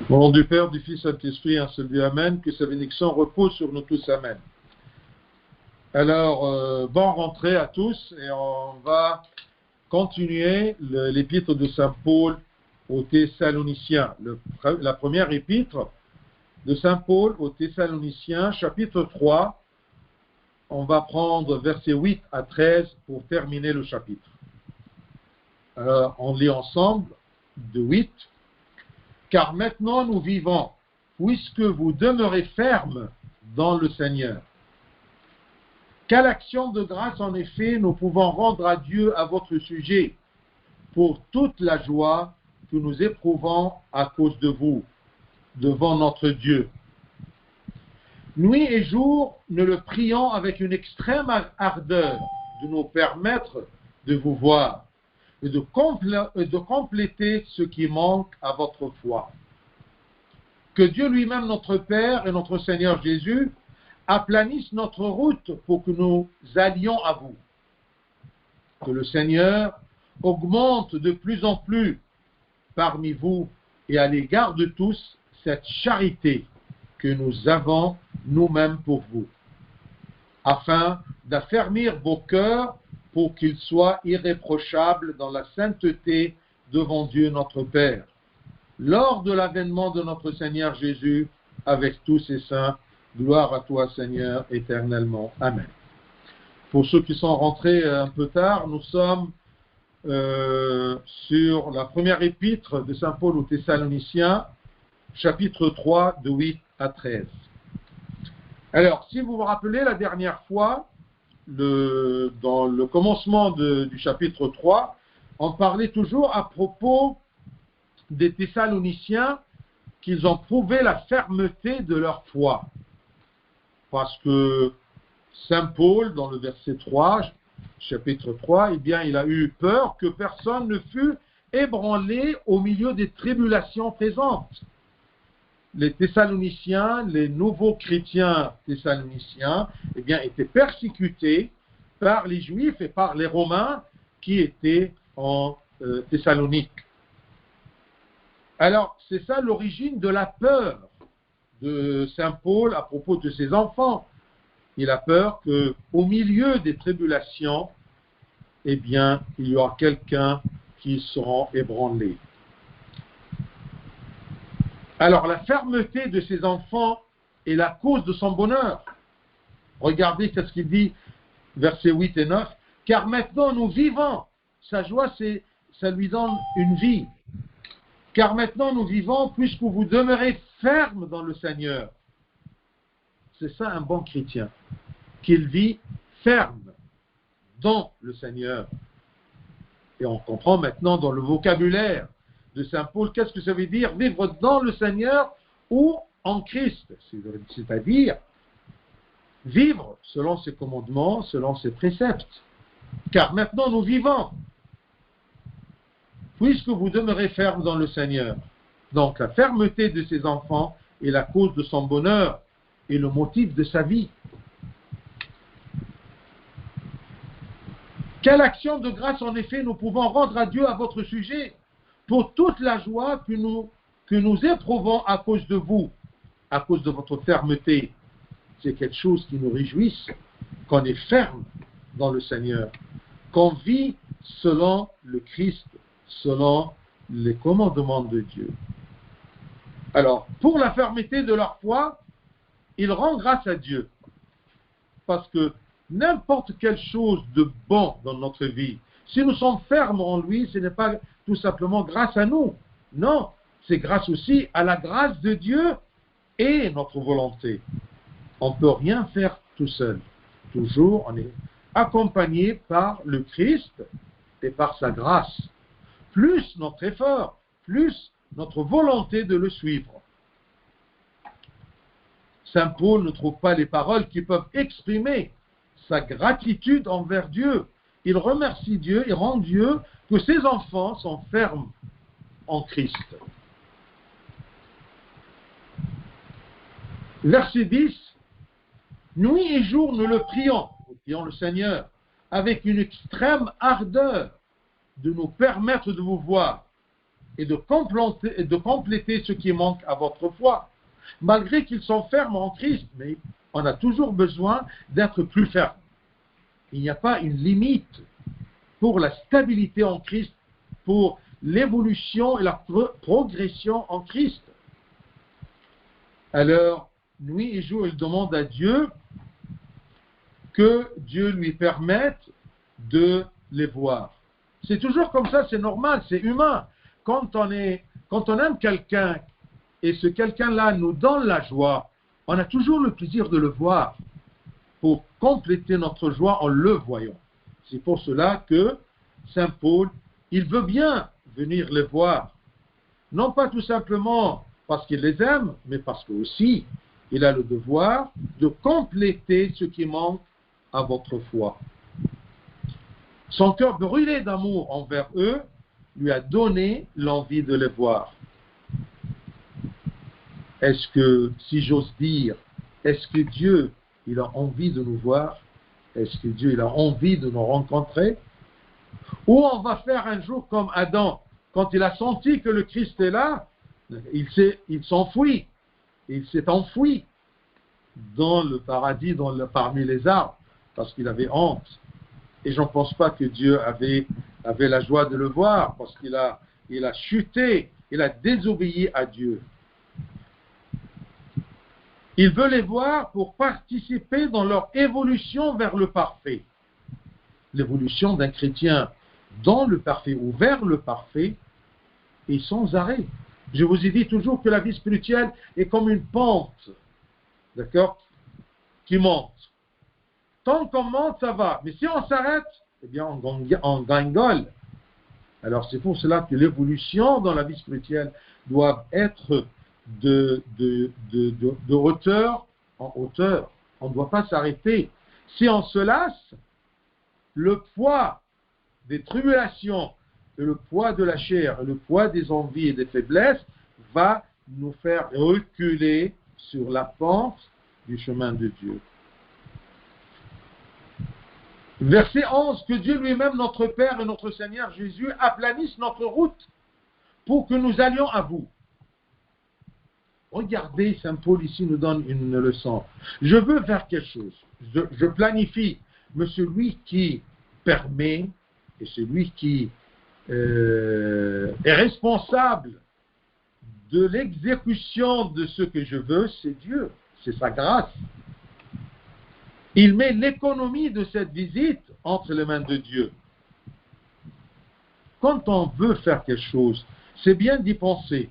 Au nom du Père, du Fils et du Saint-Esprit, un seul Dieu, Amen, que sa bénédiction repose sur nous tous, Amen. Alors, bonne rentrée à tous, et on va continuer l'épître de Saint Paul aux Thessaloniciens. La première épître de Saint Paul aux Thessaloniciens, chapitre 3, on va prendre versets 8 à 13 pour terminer le chapitre. Alors, on lit ensemble de 8. Car maintenant nous vivons, puisque vous demeurez fermes dans le Seigneur. Quelle action de grâce, en effet, nous pouvons rendre à Dieu à votre sujet, pour toute la joie que nous éprouvons à cause de vous, devant notre Dieu. Nuit et jour, nous le prions avec une extrême ardeur de nous permettre de vous voir et de compléter ce qui manque à votre foi. Que Dieu lui-même, notre Père et notre Seigneur Jésus, aplanisse notre route pour que nous allions à vous. Que le Seigneur augmente de plus en plus parmi vous et à l'égard de tous cette charité que nous avons nous-mêmes pour vous, afin d'affermir vos cœurs pour qu'ils soient irréprochables dans la sainteté devant Dieu notre Père, lors de l'avènement de notre Seigneur Jésus avec tous ses saints. Gloire à toi, Seigneur, éternellement. Amen. Pour ceux qui sont rentrés un peu tard, nous sommes sur la première épître de Saint Paul aux Thessaloniciens, chapitre 3, de 8 à 13. Alors, si vous vous rappelez, la dernière fois, dans le commencement du chapitre 3, on parlait toujours à propos des Thessaloniciens qu'ils ont prouvé la fermeté de leur foi. Parce que Saint Paul, dans le verset 3, chapitre 3, eh bien, il a eu peur que personne ne fût ébranlé au milieu des tribulations présentes. Les Thessaloniciens, les nouveaux chrétiens thessaloniciens, eh bien, étaient persécutés par les Juifs et par les Romains qui étaient en Thessalonique. Alors, c'est ça l'origine de la peur de Saint Paul à propos de ses enfants. Il a peur qu'au milieu des tribulations, eh bien, il y aura quelqu'un qui sera ébranlé. Alors, la fermeté de ses enfants est la cause de son bonheur. Regardez ce qu'il dit, versets 8 et 9. Car maintenant nous vivons. Sa joie, ça lui donne une vie. Car maintenant nous vivons puisque vous demeurez fermes dans le Seigneur. C'est ça un bon chrétien, qu'il vit ferme dans le Seigneur. Et on comprend maintenant dans le vocabulaire de Saint Paul, qu'est-ce que ça veut dire vivre dans le Seigneur ou en Christ, c'est-à-dire vivre selon ses commandements, selon ses préceptes. Car maintenant nous vivons, puisque vous demeurez fermes dans le Seigneur. Donc la fermeté de ses enfants est la cause de son bonheur et le motif de sa vie. Quelle action de grâce, en effet, nous pouvons rendre à Dieu à votre sujet, pour toute la joie que nous éprouvons à cause de vous, à cause de votre fermeté. C'est quelque chose qui nous réjouisse, qu'on est ferme dans le Seigneur, qu'on vit selon le Christ, selon les commandements de Dieu. Alors, pour la fermeté de leur foi, ils rendent grâce à Dieu. Parce que n'importe quelle chose de bon dans notre vie, si nous sommes fermes en lui, ce n'est pas tout simplement grâce à nous. Non, c'est grâce aussi à la grâce de Dieu et notre volonté. On ne peut rien faire tout seul. Toujours, on est accompagné par le Christ et par sa grâce. Plus notre effort, plus notre volonté de le suivre. Saint Paul ne trouve pas les paroles qui peuvent exprimer sa gratitude envers Dieu. Il remercie Dieu, il rend Dieu que ses enfants sont fermes en Christ. Verset 10. Nuit et jour, nous le prions le Seigneur, avec une extrême ardeur de nous permettre de vous voir et de compléter ce qui manque à votre foi. Malgré qu'ils sont fermes en Christ, mais on a toujours besoin d'être plus ferme. Il n'y a pas une limite pour la stabilité en Christ, pour l'évolution et la progression en Christ. Alors, nuit et jour, il demande à Dieu que Dieu lui permette de les voir. C'est toujours comme ça, c'est normal, c'est humain. Quand on aime quelqu'un et ce quelqu'un-là nous donne la joie, on a toujours le plaisir de le voir pour compléter notre joie en le voyant. C'est pour cela que Saint Paul, il veut bien venir les voir. Non pas tout simplement parce qu'il les aime, mais parce que aussi il a le devoir de compléter ce qui manque à votre foi. Son cœur brûlé d'amour envers eux lui a donné l'envie de les voir. Est-ce que, si j'ose dire, est-ce que Dieu, il a envie de nous voir? Est-ce que Dieu, il a envie de nous rencontrer? Ou on va faire un jour comme Adam, quand il a senti que le Christ est là, il s'enfuit, il s'est enfoui dans le paradis, parmi les arbres, parce qu'il avait honte. Et je ne pense pas que Dieu avait la joie de le voir, parce qu'il a chuté, il a désobéi à Dieu. Il veut les voir pour participer dans leur évolution vers le parfait. L'évolution d'un chrétien dans le parfait ou vers le parfait est sans arrêt. Je vous ai dit toujours que la vie spirituelle est comme une pente, d'accord, qui monte. Tant qu'on monte, ça va. Mais si on s'arrête, eh bien, on gringole. Alors, c'est pour cela que l'évolution dans la vie spirituelle doit être de hauteur en hauteur. On ne doit pas s'arrêter. Si on se lasse, le poids des tribulations et le poids de la chair et le poids des envies et des faiblesses va nous faire reculer sur la pente du chemin de Dieu. Verset 11, que Dieu lui-même, notre Père et notre Seigneur Jésus, aplanisse notre route pour que nous allions à vous. Regardez, Saint Paul ici nous donne une leçon. Je veux faire quelque chose. Je planifie. Mais celui qui permet et celui qui est responsable de l'exécution de ce que je veux, c'est Dieu. C'est sa grâce. Il met l'économie de cette visite entre les mains de Dieu. Quand on veut faire quelque chose, c'est bien d'y penser.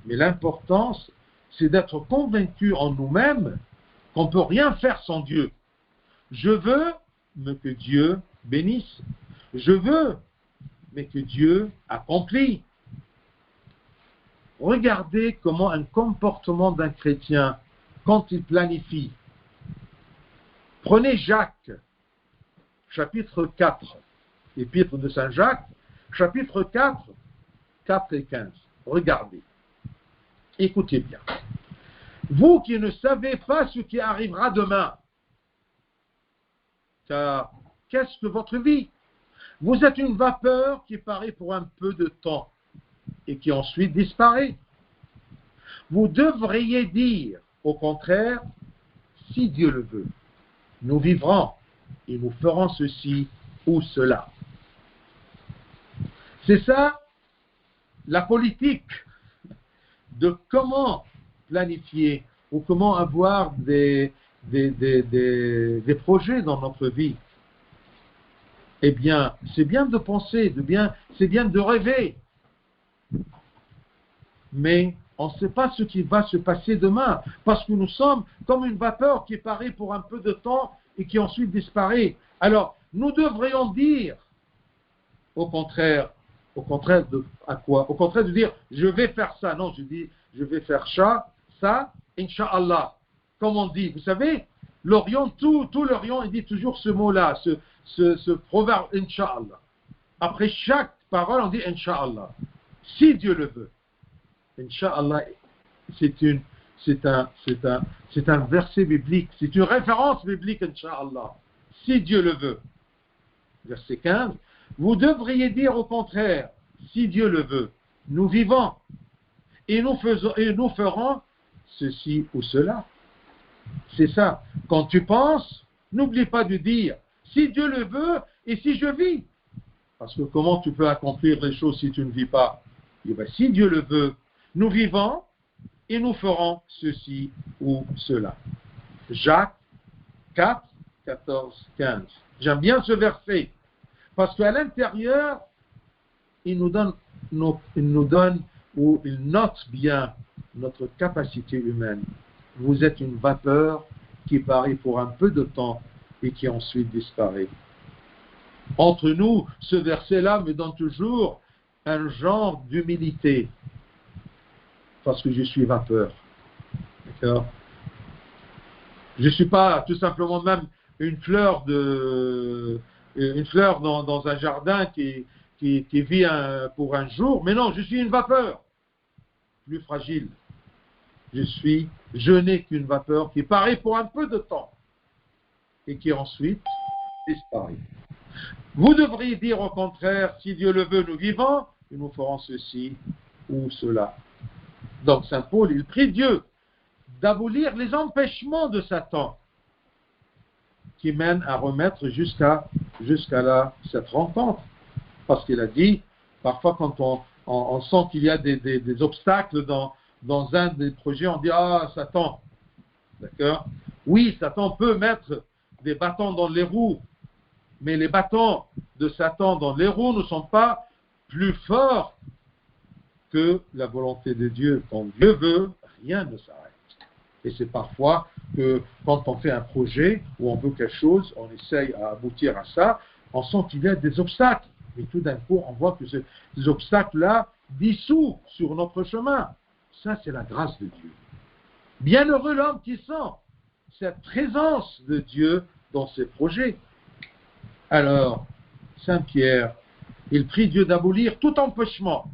Mais l'importance, c'est d'être convaincu en nous-mêmes qu'on ne peut rien faire sans Dieu. Je veux, mais que Dieu bénisse. Je veux, mais que Dieu accomplit. Regardez comment un comportement d'un chrétien, quand il planifie. Prenez Jacques, chapitre 4, épître de Saint Jacques, chapitre 4, 4 et 15. Regardez. Écoutez bien. Vous qui ne savez pas ce qui arrivera demain, car qu'est-ce que votre vie? Vous êtes une vapeur qui paraît pour un peu de temps et qui ensuite disparaît. Vous devriez dire, au contraire, si Dieu le veut, nous vivrons et nous ferons ceci ou cela. C'est ça la politique de comment planifier ou comment avoir des projets dans notre vie. Eh bien, c'est bien de penser, c'est bien de rêver. Mais on ne sait pas ce qui va se passer demain, parce que nous sommes comme une vapeur qui paraît pour un peu de temps et qui ensuite disparaît. Alors, nous devrions dire, au contraire de à quoi? Au contraire de dire, je vais faire ça. Non, je dis, je vais faire ça, Inch'Allah. Comme on dit, vous savez, l'Orient, tout l'Orient, il dit toujours ce mot-là, ce proverbe, Inch'Allah. Après chaque parole, on dit Inch'Allah. Si Dieu le veut. Inch'Allah, c'est un verset biblique, c'est une référence biblique, Inch'Allah. Si Dieu le veut. Verset 15. Vous devriez dire au contraire, si Dieu le veut. nous vivons, et nous ferons ceci ou cela. C'est ça. Quand tu penses, n'oublie pas de dire, si Dieu le veut et si je vis. Parce que comment tu peux accomplir les choses si tu ne vis pas? Et bien, si Dieu le veut, nous vivons et nous ferons ceci ou cela. Jacques 4, 14, 15. J'aime bien ce verset parce qu'à l'intérieur, il nous donne ou il note bien notre capacité humaine. Vous êtes une vapeur qui paraît pour un peu de temps et qui ensuite disparaît. Entre nous, ce verset-là me donne toujours un genre d'humilité parce que je suis vapeur. D'accord? Je ne suis pas tout simplement même une fleur dans un jardin qui vit pour un jour, mais non, je suis une vapeur plus fragile. Je n'ai qu'une vapeur qui paraît pour un peu de temps et qui ensuite disparaît. Vous devriez dire au contraire, si Dieu le veut, nous vivons et nous ferons ceci ou cela. Donc Saint Paul, il prie Dieu d'abolir les empêchements de Satan qui mènent à remettre jusqu'à cette rencontre. Parce qu'il a dit, parfois quand on sent qu'il y a des obstacles dans un des projets, on dit, ah, Satan, d'accord? Oui, Satan peut mettre des bâtons dans les roues, mais les bâtons de Satan dans les roues ne sont pas plus forts que la volonté de Dieu. Quand Dieu veut, rien ne s'arrête. Et c'est parfois que quand on fait un projet ou on veut quelque chose, on essaye à aboutir à ça, on sent qu'il y a des obstacles. Et tout d'un coup, on voit que ces obstacles-là dissouent sur notre chemin. Ça, c'est la grâce de Dieu. Bienheureux l'homme qui sent cette présence de Dieu dans ses projets. Alors, Saint Pierre, il prie Dieu d'abolir tout empêchement.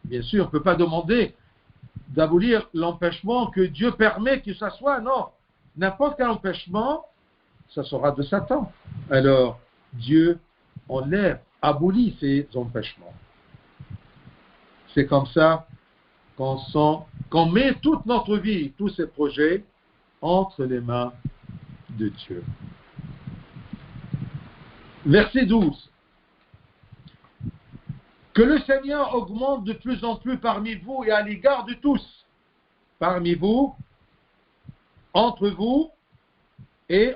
Bien sûr, on ne peut pas demander d'abolir l'empêchement que Dieu permet que ça soit, non. N'importe quel empêchement, ça sera de Satan. Alors, Dieu enlève, abolit ces empêchements. C'est comme ça qu'on met toute notre vie, tous ces projets, entre les mains de Dieu. Verset 12. Que le Seigneur augmente de plus en plus parmi vous et à l'égard de tous. Parmi vous, entre vous et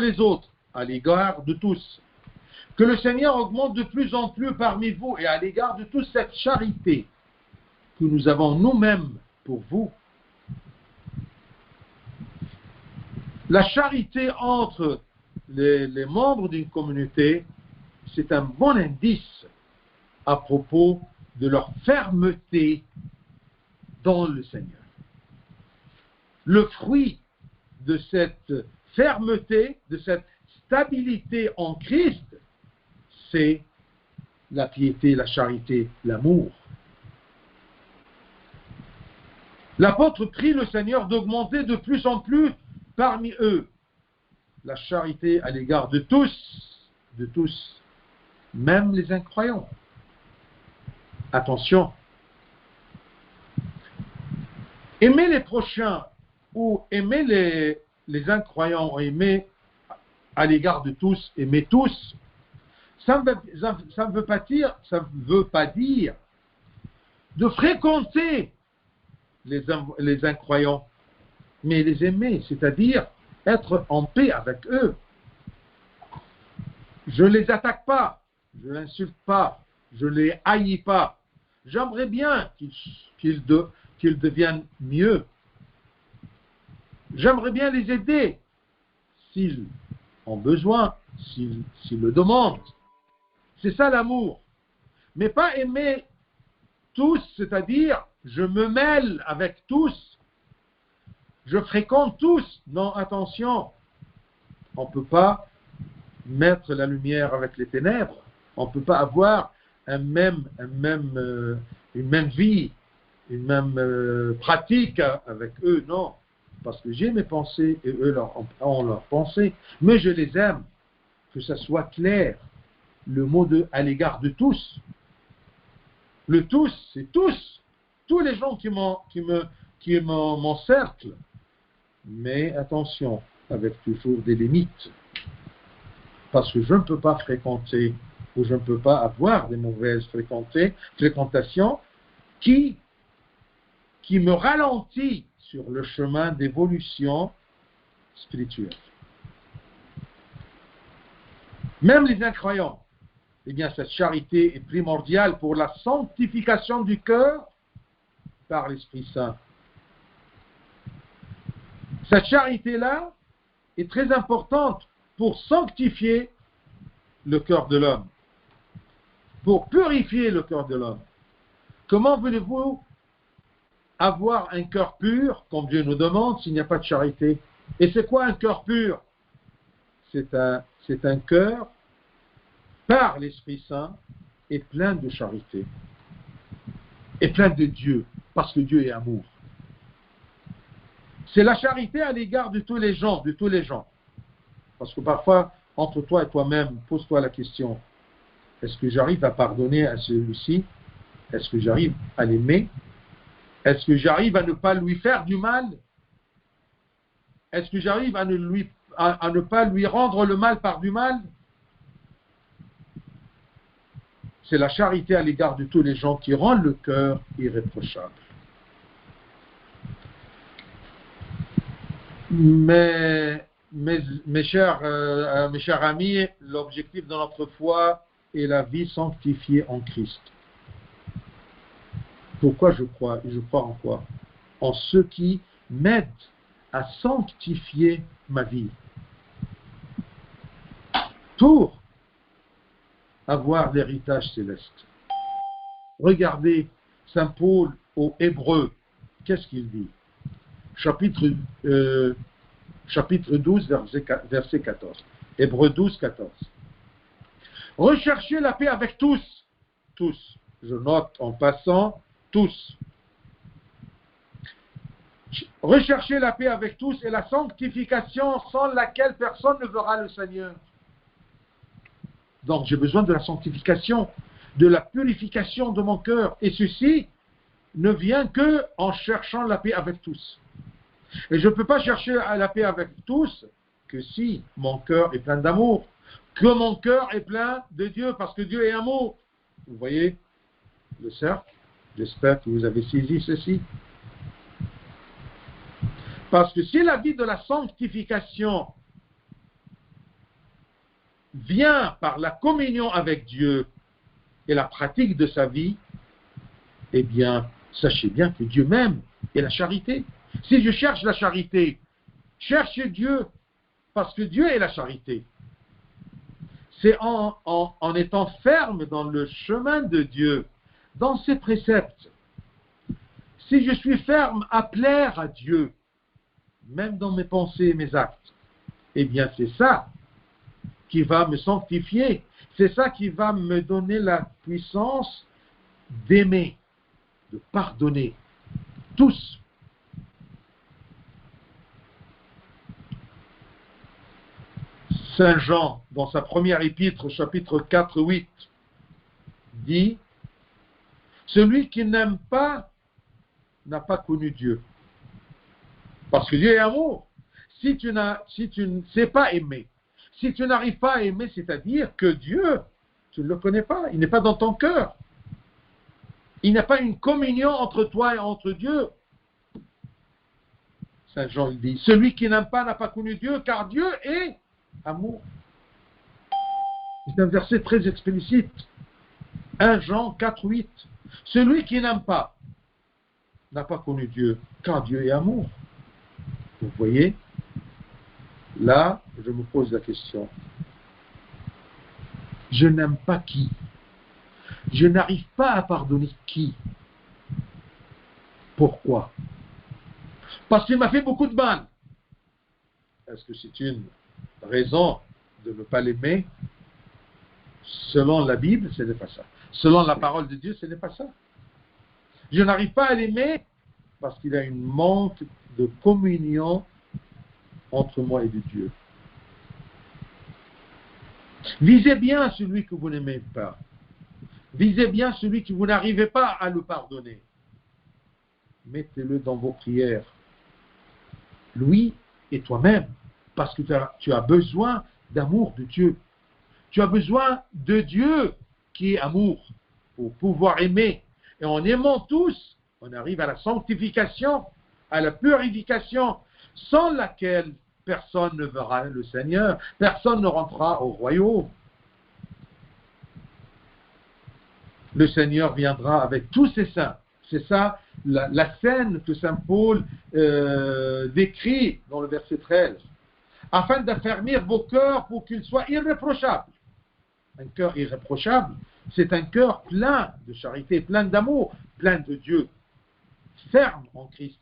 les autres, à l'égard de tous. Que le Seigneur augmente de plus en plus parmi vous et à l'égard de tous cette charité que nous avons nous-mêmes pour vous. La charité entre les membres d'une communauté, c'est un bon indice à propos de leur fermeté dans le Seigneur. Le fruit de cette fermeté, de cette stabilité en Christ, c'est la piété, la charité, l'amour. L'apôtre prie le Seigneur d'augmenter de plus en plus parmi eux la charité à l'égard de tous, même les incroyants. Attention, aimer les prochains ou aimer les incroyants ou aimer à l'égard de tous, aimer tous, ça ne veut pas dire de fréquenter les incroyants, mais les aimer, c'est-à-dire être en paix avec eux. Je ne les attaque pas, je ne l'insulte pas, je ne les haïs pas. J'aimerais bien qu'ils deviennent mieux. J'aimerais bien les aider s'ils ont besoin, s'ils le demandent. C'est ça l'amour. Mais pas aimer tous, c'est-à-dire je me mêle avec tous, je fréquente tous. Non, attention, on ne peut pas mettre la lumière avec les ténèbres. On ne peut pas avoir une même vie, une même pratique avec eux, non. Parce que j'ai mes pensées et eux ont leurs pensées, mais je les aime. Que ça soit clair, le mot à l'égard de tous. Le tous, c'est tous. Tous les gens qui m'encerclent. Mais attention, avec toujours des limites. Parce que je ne peux pas fréquenter ou je ne peux pas avoir des mauvaises fréquentations qui me ralentit sur le chemin d'évolution spirituelle. Même les incroyants, eh bien, cette charité est primordiale pour la sanctification du cœur par l'Esprit Saint. Cette charité-là est très importante pour sanctifier le cœur de l'homme, pour purifier le cœur de l'homme. Comment voulez-vous avoir un cœur pur, comme Dieu nous demande, s'il n'y a pas de charité? Et c'est quoi un cœur pur? C'est un cœur par l'Esprit Saint et plein de charité et plein de Dieu, parce que Dieu est amour. C'est la charité à l'égard de tous les gens, Parce que parfois, entre toi et toi-même, pose-toi la question, est-ce que j'arrive à pardonner à celui-ci? Est-ce que j'arrive à l'aimer? Est-ce que j'arrive à ne pas lui faire du mal? Est-ce que j'arrive à ne pas lui rendre le mal par du mal? C'est la charité à l'égard de tous les gens qui rend le cœur irréprochable. Mais mes chers amis, l'objectif de notre foi est la vie sanctifiée en Christ. Pourquoi je crois? Je crois en quoi? En ceux qui m'aident à sanctifier ma vie. Pour avoir l'héritage céleste. Regardez Saint Paul aux Hébreux. Qu'est-ce qu'il dit? Chapitre 12, verset 14. Hébreux 12, 14. Recherchez la paix avec tous. Tous. Je note en passant, tous. Recherchez la paix avec tous et la sanctification sans laquelle personne ne verra le Seigneur. Donc j'ai besoin de la sanctification, de la purification de mon cœur. Et ceci ne vient que en cherchant la paix avec tous. Et je ne peux pas chercher la paix avec tous que si mon cœur est plein d'amour, que mon cœur est plein de Dieu, parce que Dieu est amour. Vous voyez le cercle? J'espère que vous avez saisi ceci. Parce que si la vie de la sanctification vient par la communion avec Dieu et la pratique de sa vie, eh bien, sachez bien que Dieu même est la charité. Si je cherche la charité, cherchez Dieu, parce que Dieu est la charité. C'est en étant ferme dans le chemin de Dieu, dans ses préceptes. Si je suis ferme à plaire à Dieu, même dans mes pensées et mes actes, eh bien c'est ça qui va me sanctifier. C'est ça qui va me donner la puissance d'aimer, de pardonner tous. Saint Jean, dans sa première épître, chapitre 4, 8, dit « Celui qui n'aime pas n'a pas connu Dieu. » Parce que Dieu est amour. Si tu ne sais pas aimer, si tu n'arrives pas à aimer, c'est-à-dire que Dieu, tu ne le connais pas, il n'est pas dans ton cœur. Il n'y a pas une communion entre toi et entre Dieu. Saint Jean dit, celui qui n'aime pas n'a pas connu Dieu, car Dieu est amour. C'est un verset très explicite. 1 Jean 4, 8. Celui qui n'aime pas n'a pas connu Dieu, car Dieu est amour. Vous voyez? Là, je me pose la question. Je n'aime pas qui? Je n'arrive pas à pardonner qui? Pourquoi? Parce qu'il m'a fait beaucoup de mal. Est-ce que c'est une raison de ne pas l'aimer? Selon la Bible, ce n'est pas ça. Selon la parole de Dieu, ce n'est pas ça. Je n'arrive pas à l'aimer parce qu'il y a une manque de communion entre moi et Dieu. Visez bien celui que vous n'aimez pas. Visez bien celui que vous n'arrivez pas à le pardonner. Mettez-le dans vos prières. Lui et toi-même, parce que tu as besoin d'amour de Dieu. Tu as besoin de Dieu qui est amour pour pouvoir aimer. Et en aimant tous, on arrive à la sanctification, à la purification, sans laquelle personne ne verra le Seigneur, personne ne rentrera au royaume. Le Seigneur viendra avec tous ses saints. C'est ça la scène que saint Paul décrit dans le verset 13. Afin d'affermir vos cœurs pour qu'ils soient irréprochables. Un cœur irréprochable, c'est un cœur plein de charité, plein d'amour, plein de Dieu, ferme en Christ.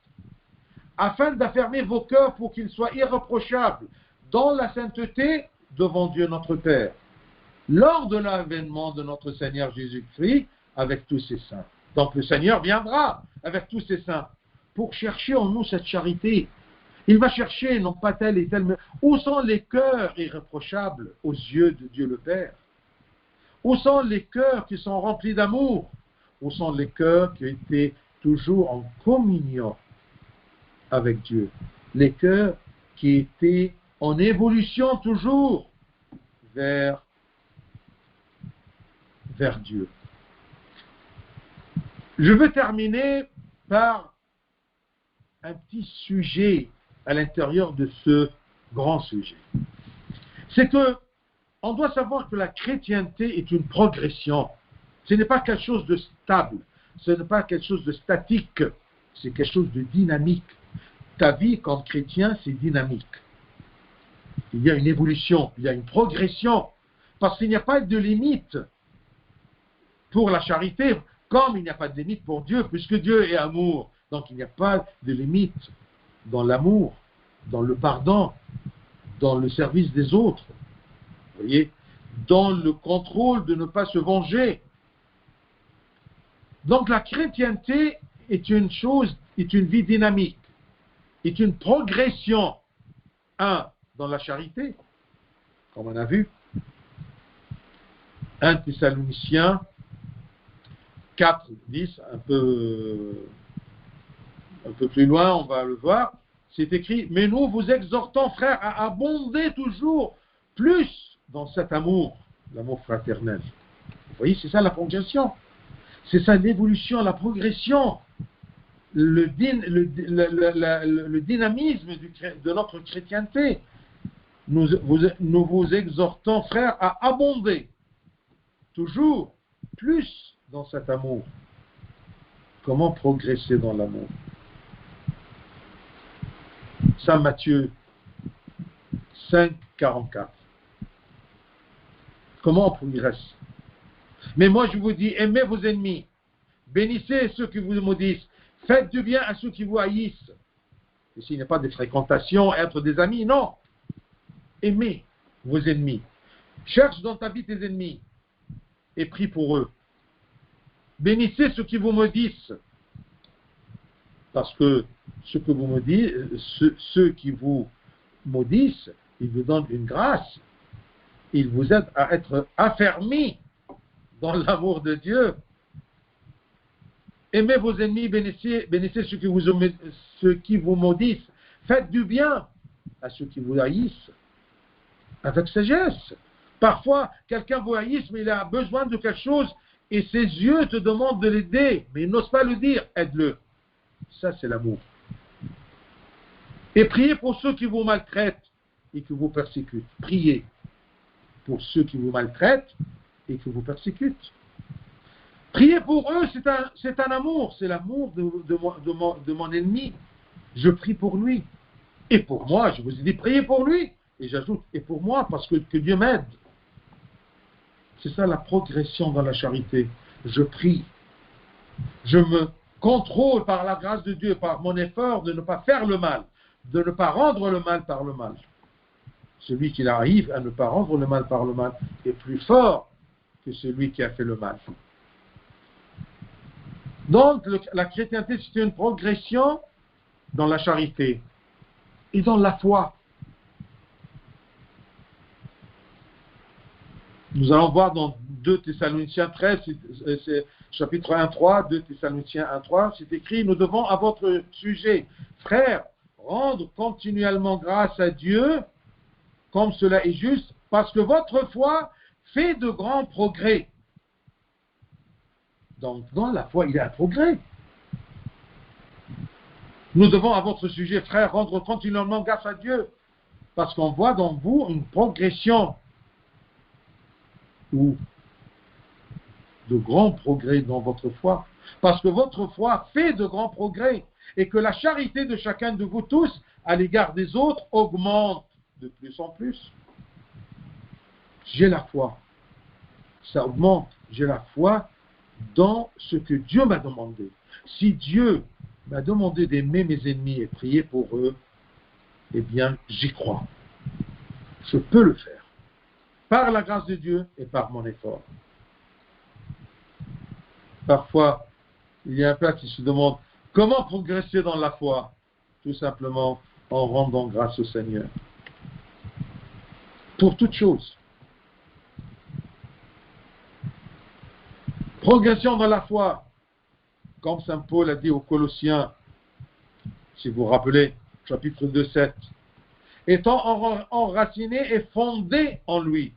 Afin d'affermir vos cœurs pour qu'ils soient irréprochables dans la sainteté devant Dieu notre Père, lors de l'avènement de notre Seigneur Jésus-Christ avec tous ses saints. Donc le Seigneur viendra avec tous ses saints pour chercher en nous cette charité. Il va chercher non pas tel et tel, mais où sont les cœurs irréprochables aux yeux de Dieu le Père? Où sont les cœurs qui sont remplis d'amour? Où sont les cœurs qui étaient toujours en communion avec Dieu? Les cœurs qui étaient en évolution toujours vers Dieu. Je veux terminer par un petit sujet à l'intérieur de ce grand sujet. C'est que on doit savoir que la chrétienté est une progression. Ce n'est pas quelque chose de stable, ce n'est pas quelque chose de statique, c'est quelque chose de dynamique. Ta vie comme chrétien, c'est dynamique. Il y a une évolution, il y a une progression, parce qu'il n'y a pas de limite pour la charité, comme il n'y a pas de limite pour Dieu, puisque Dieu est amour. Donc il n'y a pas de limite dans l'amour, dans le pardon, dans le service des autres. Vous voyez, dans le contrôle de ne pas se venger. Donc la chrétienté est une chose, est une vie dynamique, est une progression. Dans la charité, comme on a vu. 1 Thessaloniciens 4, 10, un peu plus loin, on va le voir. C'est écrit, mais nous vous exhortons, frères, à abonder toujours plus dans cet amour, l'amour fraternel. Vous voyez, c'est ça la progression. C'est ça l'évolution, la progression, le dynamisme de notre chrétienté. Nous vous exhortons, frères, à abonder toujours plus dans cet amour. Comment progresser dans l'amour? Saint Matthieu 5, 44. Comment on progresse? Mais moi je vous dis, aimez vos ennemis, bénissez ceux qui vous maudissent, faites du bien à ceux qui vous haïssent. Ici, il n'y a pas de fréquentation, être des amis, non. Aimez vos ennemis. Cherche dans ta vie tes ennemis et prie pour eux. Bénissez ceux qui vous maudissent. Parce que ceux qui vous maudissent, ils vous donnent une grâce. Ils vous aident à être affermis dans l'amour de Dieu. Aimez vos ennemis, bénissez ceux qui vous maudissent. Faites du bien à ceux qui vous haïssent. Avec sagesse. Parfois, quelqu'un vous haïsse, mais il a besoin de quelque chose et ses yeux te demandent de l'aider, mais il n'ose pas le dire. Aide-le. Ça, c'est l'amour. Et priez pour ceux qui vous maltraitent et qui vous persécutent. Priez pour ceux qui vous maltraitent et qui vous persécutent. Priez pour eux, c'est un amour. C'est l'amour de mon ennemi. Je prie pour lui. Et pour moi, je vous ai dit, priez pour lui. Et j'ajoute, et pour moi, parce que Dieu m'aide. C'est ça la progression dans la charité. Je prie. Je me contrôle par la grâce de Dieu, par mon effort de ne pas faire le mal, de ne pas rendre le mal par le mal. Celui qui arrive à ne pas rendre le mal par le mal est plus fort que celui qui a fait le mal. Donc, la chrétienté, c'est une progression dans la charité et dans la foi. Nous allons voir dans 2 Thessaloniciens 13, c'est chapitre 1-3, 2 Thessaloniciens 1-3, c'est écrit, nous devons à votre sujet, frères, rendre continuellement grâce à Dieu, comme cela est juste, parce que votre foi fait de grands progrès. Donc, dans la foi, il y a un progrès. Nous devons à votre sujet, frères, rendre continuellement grâce à Dieu, parce qu'on voit dans vous une progression ou de grands progrès dans votre foi, parce que votre foi fait de grands progrès, et que la charité de chacun de vous tous à l'égard des autres augmente de plus en plus. J'ai la foi, ça augmente, j'ai la foi dans ce que Dieu m'a demandé. Si Dieu m'a demandé d'aimer mes ennemis et prier pour eux, eh bien, j'y crois. Je peux le faire, par la grâce de Dieu et par mon effort. Parfois, il y a un père qui se demande comment progresser dans la foi. Tout simplement en rendant grâce au Seigneur. Pour toutes choses. Progression dans la foi. Comme Saint Paul a dit aux Colossiens, si vous vous rappelez, chapitre 2, 7. Étant enraciné et fondé en lui.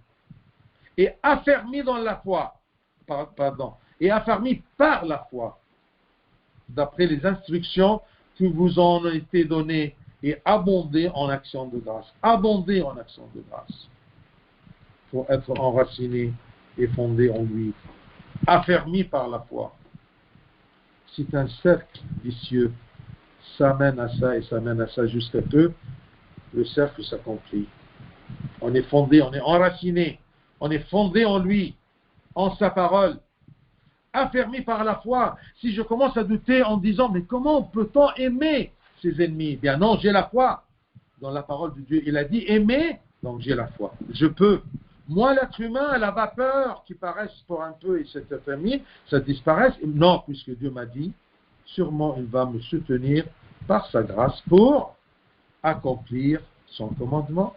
Et affermi dans la foi. Et affermi par la foi. D'après les instructions qui vous ont été données et abonder en action de grâce. Abonder en action de grâce. Pour être enraciné et fondé en lui. Affermi par la foi. C'est un cercle vicieux. Ça mène à ça et ça mène à ça jusqu'à que le cercle s'accomplit. On est fondé, on est enraciné, on est fondé en lui, en sa parole. Affermi par la foi. Si je commence à douter en disant, mais comment peut-on aimer ses ennemis? Eh bien non, j'ai la foi dans la parole de Dieu. Il a dit aimer, donc j'ai la foi. Je peux. Moi, l'être humain, la vapeur qui paraisse pour un peu et cette affermi, ça disparaisse. Non, puisque Dieu m'a dit, sûrement il va me soutenir par sa grâce pour accomplir son commandement.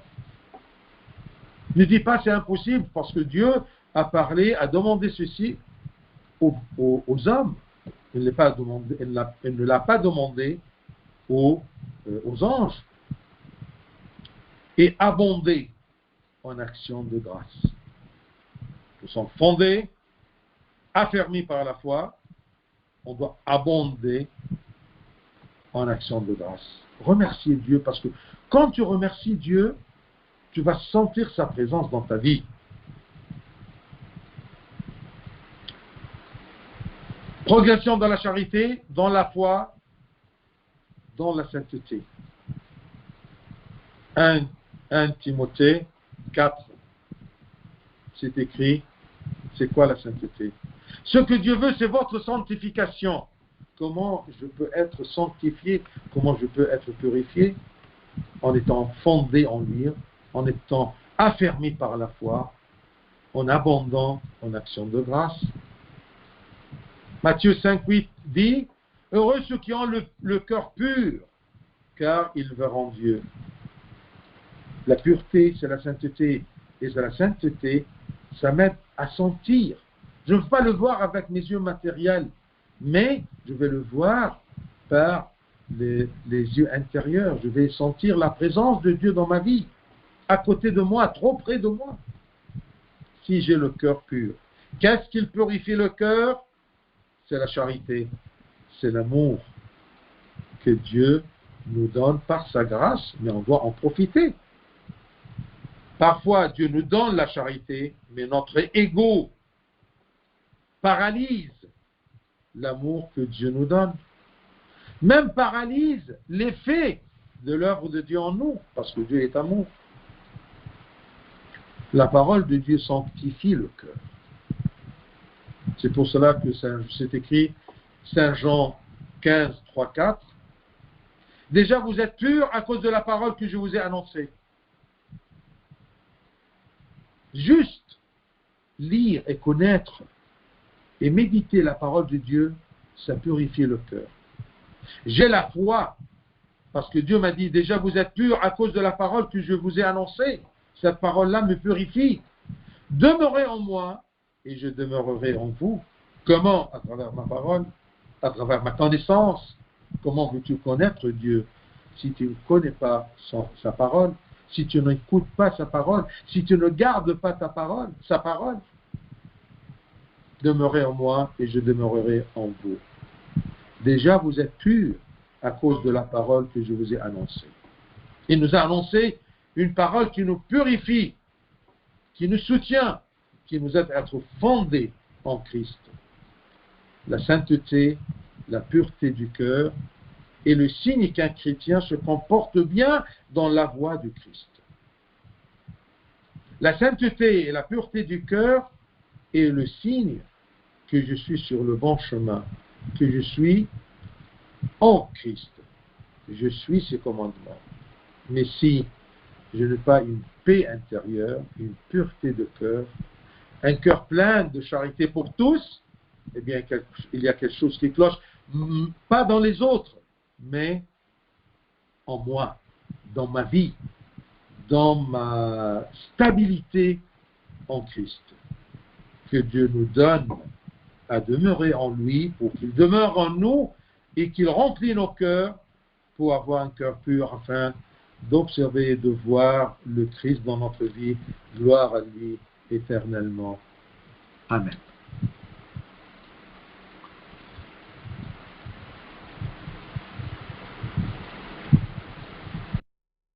Ne dis pas c'est impossible parce que Dieu a parlé, a demandé ceci aux hommes. Il ne l'a pas demandé aux anges. Et abonder en action de grâce. Nous sommes fondés, affermis par la foi, on doit abonder en action de grâce. Remercier Dieu parce que quand tu remercies Dieu, tu vas sentir sa présence dans ta vie. Progression dans la charité, dans la foi, dans la sainteté. 1 Timothée 4, c'est écrit, c'est quoi la sainteté? Ce que Dieu veut, c'est votre sanctification. Comment je peux être sanctifié? Comment je peux être purifié? En étant fondé en lui, en étant affermi par la foi, en abondant en action de grâce. Matthieu 5, 8 dit, heureux ceux qui ont le cœur pur, car ils verront Dieu. La pureté, c'est la sainteté. Et c'est la sainteté, ça m'aide à sentir. Je ne veux pas le voir avec mes yeux matériels, mais je vais le voir par les yeux intérieurs. Je vais sentir la présence de Dieu dans ma vie, à côté de moi, trop près de moi, si j'ai le cœur pur. Qu'est-ce qui purifie le cœur? C'est la charité, c'est l'amour que Dieu nous donne par sa grâce, mais on doit en profiter. Parfois, Dieu nous donne la charité, mais notre ego paralyse l'amour que Dieu nous donne. Même paralyse l'effet de l'œuvre de Dieu en nous, parce que Dieu est amour. La parole de Dieu sanctifie le cœur. C'est pour cela que c'est écrit Saint Jean 15, 3, 4. Déjà, vous êtes purs à cause de la parole que je vous ai annoncée. Juste lire et connaître et méditer la parole de Dieu, ça purifie le cœur. J'ai la foi, parce que Dieu m'a dit, déjà vous êtes purs à cause de la parole que je vous ai annoncée. Cette parole-là me purifie. Demeurez en moi et je demeurerai en vous. Comment? À travers ma parole, à travers ma connaissance. Comment veux-tu connaître Dieu si tu ne connais pas sa parole, si tu n'écoutes pas sa parole, si tu ne gardes pas sa parole? Demeurez en moi et je demeurerai en vous. Déjà, vous êtes purs à cause de la parole que je vous ai annoncée. Il nous a annoncé une parole qui nous purifie, qui nous soutient, qui nous aide à être fondés en Christ. La sainteté, la pureté du cœur est le signe qu'un chrétien se comporte bien dans la voie du Christ. La sainteté et la pureté du cœur est le signe que je suis sur le bon chemin, que je suis en Christ. Je suis ses commandements. Mais si je n'ai pas une paix intérieure, une pureté de cœur, un cœur plein de charité pour tous, eh bien, il y a quelque chose qui cloche, pas dans les autres, mais en moi, dans ma vie, dans ma stabilité en Christ. Que Dieu nous donne à demeurer en lui, pour qu'il demeure en nous et qu'il remplisse nos cœurs pour avoir un cœur pur afin d'observer et de voir le Christ dans notre vie. Gloire à lui éternellement. Amen.